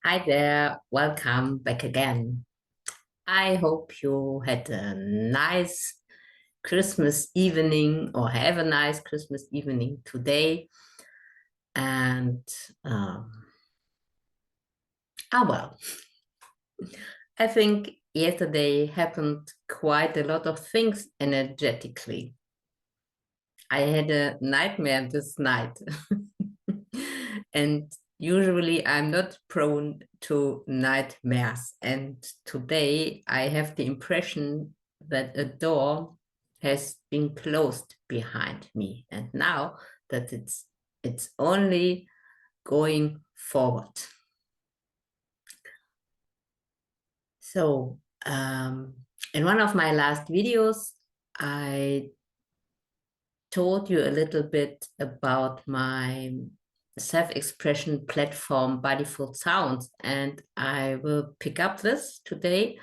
Hi there, welcome back again. I hope you had a nice Christmas evening or have a nice Christmas evening today. And well, I think yesterday happened quite a lot of things energetically. I had a nightmare this night. And usually I'm not prone to nightmares. And today I have the impression that a door has been closed behind me. And now that it's only going forward. So in one of my last videos, I told you a little bit about my self-expression platform Bodyful Sounds, and I will pick up this today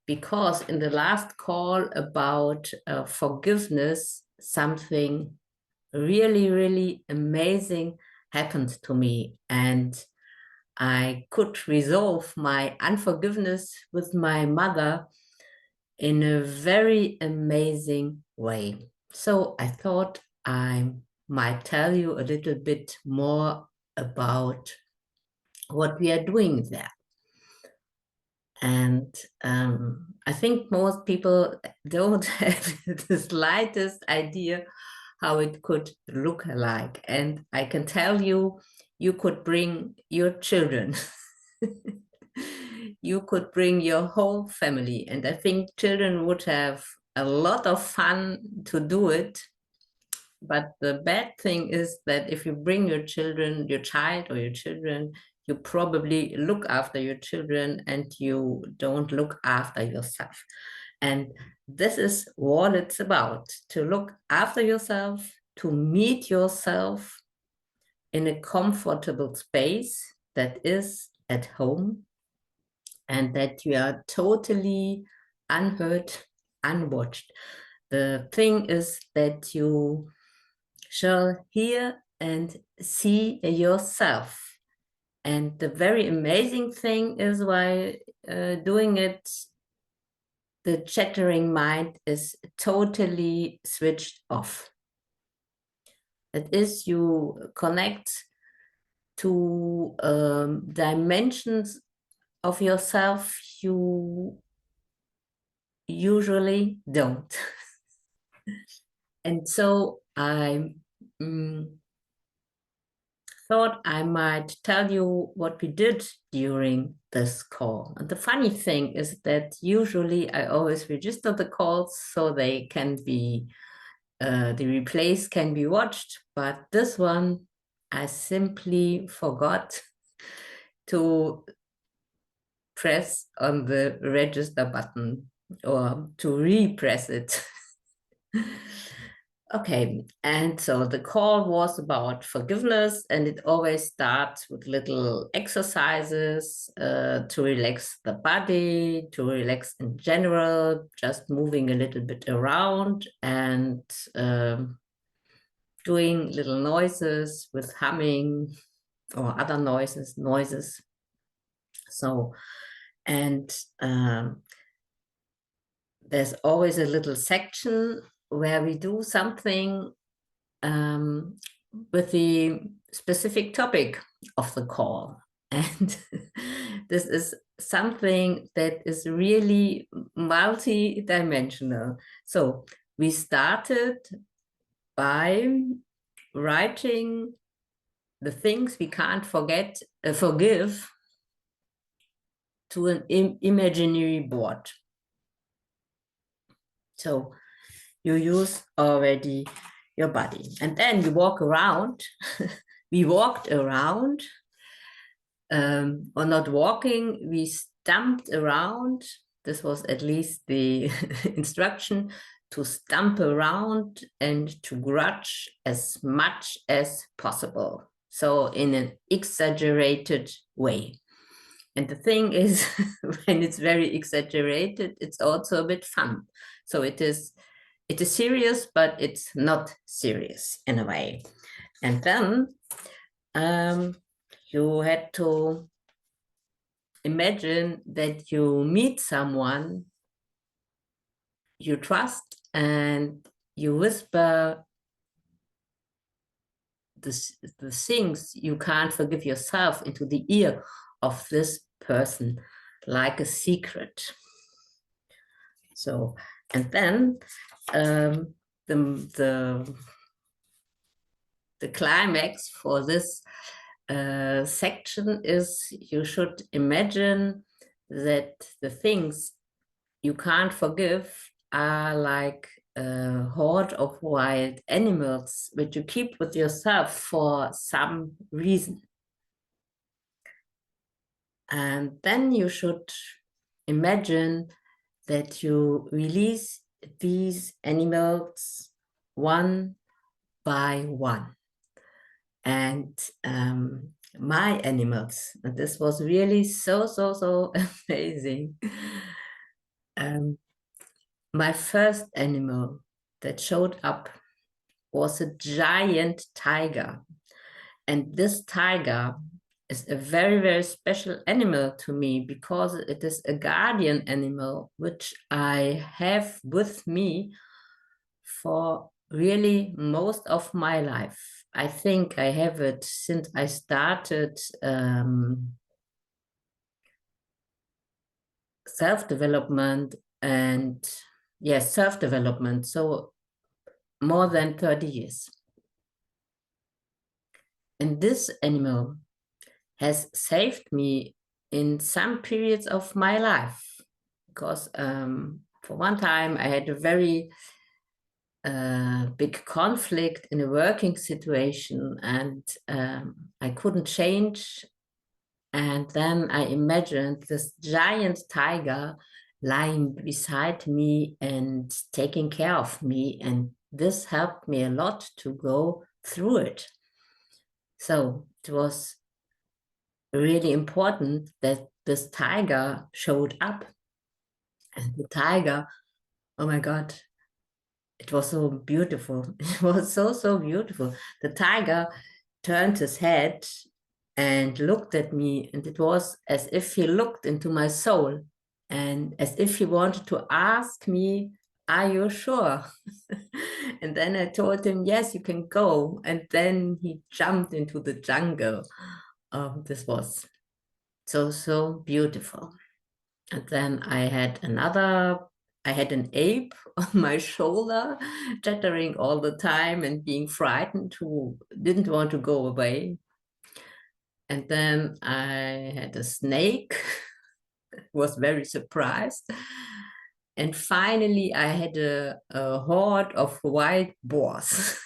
because in the last call about forgiveness, something really amazing happened to me, and I could resolve my unforgiveness with my mother in a very amazing way. So I thought I might tell you a little bit more about what we are doing there. And I think most people don't have the slightest idea how it could look like. And I can tell you, you could bring your children. You could bring your whole family. And I think children would have a lot of fun to do it. But the bad thing is that if you bring your children, your child or your children, you probably look after your children and you don't look after yourself. And this is what it's about, to look after yourself, to meet yourself in a comfortable space that is at home, and that you are totally unheard, unwatched. The thing is that you shall hear and see yourself. And the very amazing thing is, while doing it, the chattering mind is totally switched off. That is, you connect to dimensions of yourself you usually don't. And so I thought I might tell you what we did during this call. And the funny thing is that usually I always register the calls so they can be, the replays can be watched, but this one I simply forgot to press on the register button or to repress it. Okay, and so the call was about forgiveness, and it always starts with little exercises to relax the body, to relax in general, just moving a little bit around and doing little noises with humming or other noises. So, and there's always a little section where we do something with the specific topic of the call. And this is something that is really multi-dimensional. So we started by writing the things we can't forgive to an imaginary board. So you use already your body. And then you walk around. We walked around, or not walking, we stumped around. This was at least the instruction, to stump around and to grudge as much as possible. So in an exaggerated way. And the thing is, when it's very exaggerated, it's also a bit fun. So it is serious, but it's not serious in a way. And then you had to imagine that you meet someone you trust and you whisper the things you can't forgive yourself into the ear of this person like a secret. So, and then the the climax for this section is you should imagine that the things you can't forgive are like a horde of wild animals which you keep with yourself for some reason. And then you should imagine that you release these animals one by one. And my animals, and this was really so amazing. My first animal that showed up was a giant tiger. And this tiger is a very special animal to me because it is a guardian animal, which I have with me for really most of my life. I think I have it since I started self-development and yes, self-development. So more than 30 years. And this animal has saved me in some periods of my life because for one time I had a very big conflict in a working situation and I couldn't change. And then I imagined this giant tiger lying beside me and taking care of me. And this helped me a lot to go through it. So it was really important that this tiger showed up. And the tiger, oh my God, it was so beautiful. It was so beautiful. The tiger turned his head and looked at me, and it was as if he looked into my soul and as if he wanted to ask me, are you sure? And then I told him, yes, you can go. And then he jumped into the jungle. This was so beautiful. And then I had an ape on my shoulder, chattering all the time and being frightened, who didn't want to go away. And then I had a snake, was very surprised. And finally, I had a horde of wild boars.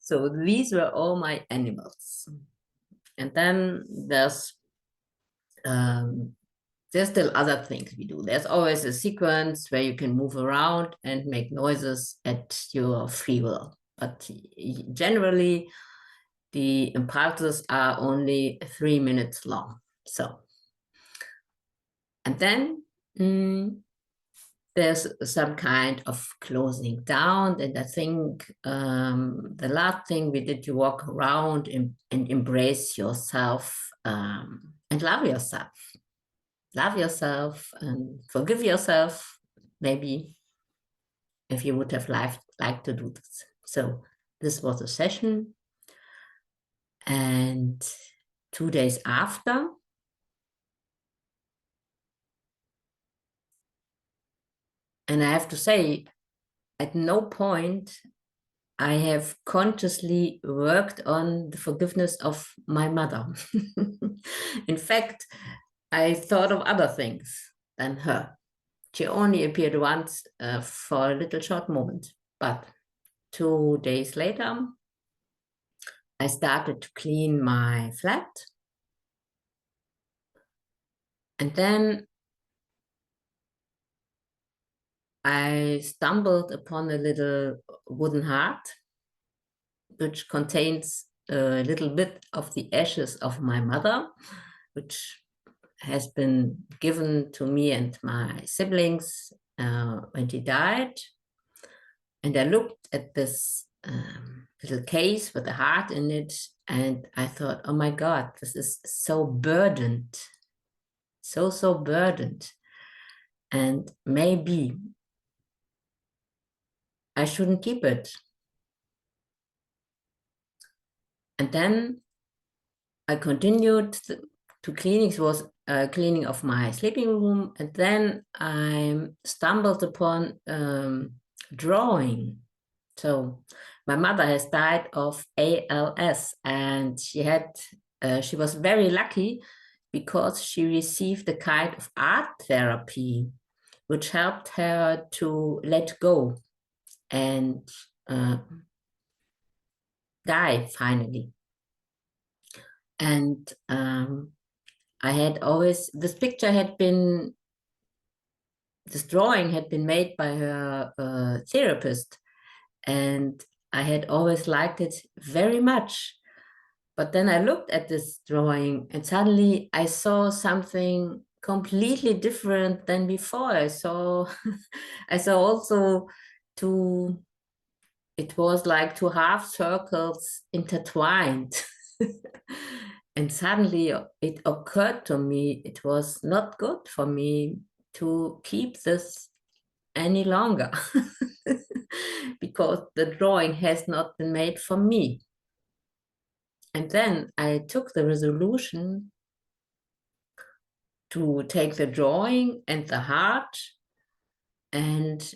So these were all my animals. And then there's still other things we do. There's always a sequence where you can move around and make noises at your free will. But generally, the impulses are only 3 minutes long. So, and then there's some kind of closing down. And I think the last thing we did, you walk around and embrace yourself and love yourself. Love yourself and forgive yourself, maybe, if you would have liked to do this. So this was a session. And 2 days after, and I have to say, at no point I have consciously worked on the forgiveness of my mother. In fact, I thought of other things than her. She only appeared once for a little short moment. But 2 days later, I started to clean my flat. And then I stumbled upon a little wooden heart, which contains a little bit of the ashes of my mother, which has been given to me and my siblings when she died. And I looked at this little case with a heart in it, And I thought, oh my God, this is so burdened, so burdened. And maybe I shouldn't keep it. And then I continued to cleaning. It was cleaning of my sleeping room. And then I stumbled upon drawing. So my mother has died of ALS, and she was very lucky because she received a kind of art therapy, which helped her to let go and uh, die finally. And I had always, this drawing had been made by her therapist, and I had always liked it very much. But then I looked at this drawing and suddenly I saw something completely different than before. I saw, I saw also two, it was like two half circles intertwined. And suddenly it occurred to me, it was not good for me to keep this any longer because the drawing has not been made for me. And then I took the resolution to take the drawing and the heart and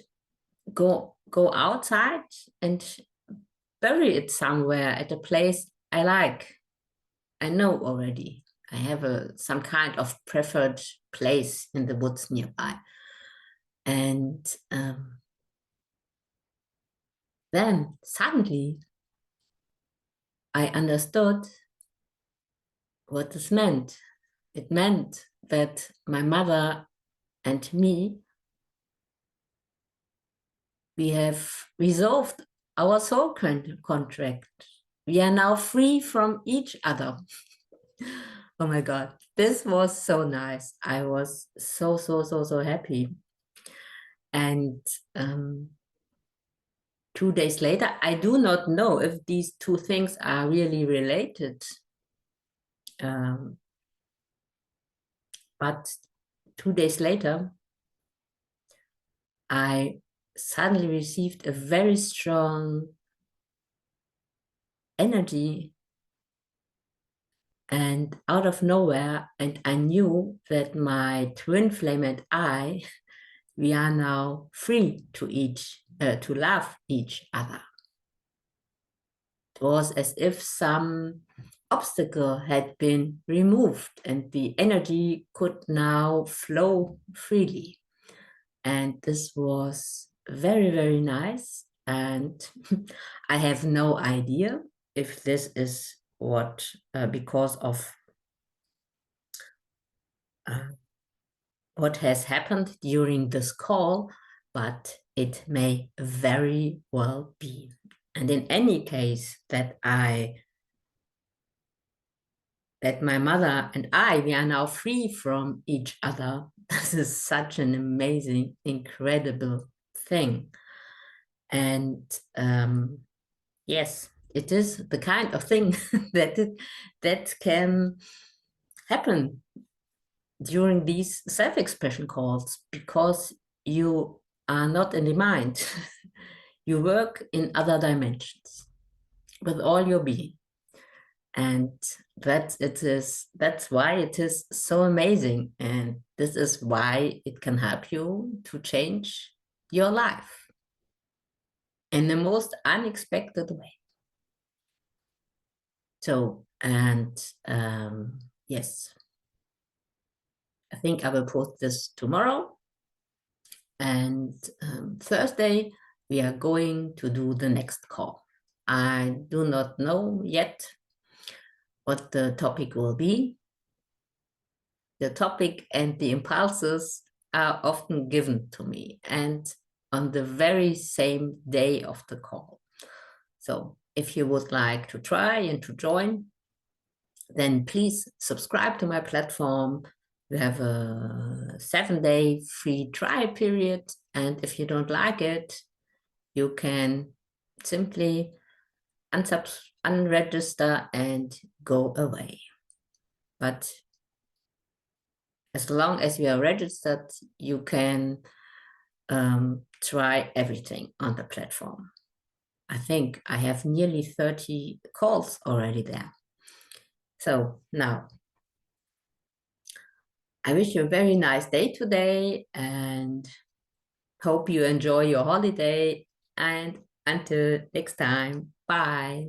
go outside and bury it somewhere at a place I like. I know already. I have some kind of preferred place in the woods nearby. And then suddenly I understood what this meant. It meant that my mother and me, we have resolved our soul contract. We are now free from each other. Oh my God, this was so nice. I was so happy. And 2 days later, I do not know if these two things are really related. But 2 days later, I suddenly received a very strong energy and out of nowhere, and I knew that my twin flame and I, we are now free to love each other. It was as if some obstacle had been removed and the energy could now flow freely. And this was very nice. And I have no idea if this is because of what has happened during this call, but it may very well be. And in any case, that my mother and we are now free from each other. This is such an amazing, incredible thing. And yes, it is the kind of thing that can happen during these self-expression calls, because you are not in the mind. You work in other dimensions with all your being. And that's why it is so amazing. And this is why it can help you to change your life in the most unexpected way. So, and yes, I think I will post this tomorrow. And Thursday, we are going to do the next call. I do not know yet what the topic will be. The topic and the impulses are often given to me, and on the very same day of the call. So if you would like to try and to join, then please subscribe to my platform. You have a 7-day free trial period. And if you don't like it, you can simply unregister and go away. But as long as you are registered, you can try everything on the platform. I think I have nearly 30 calls already there. So now, I wish you a very nice day today and hope you enjoy your holiday. And until next time, bye.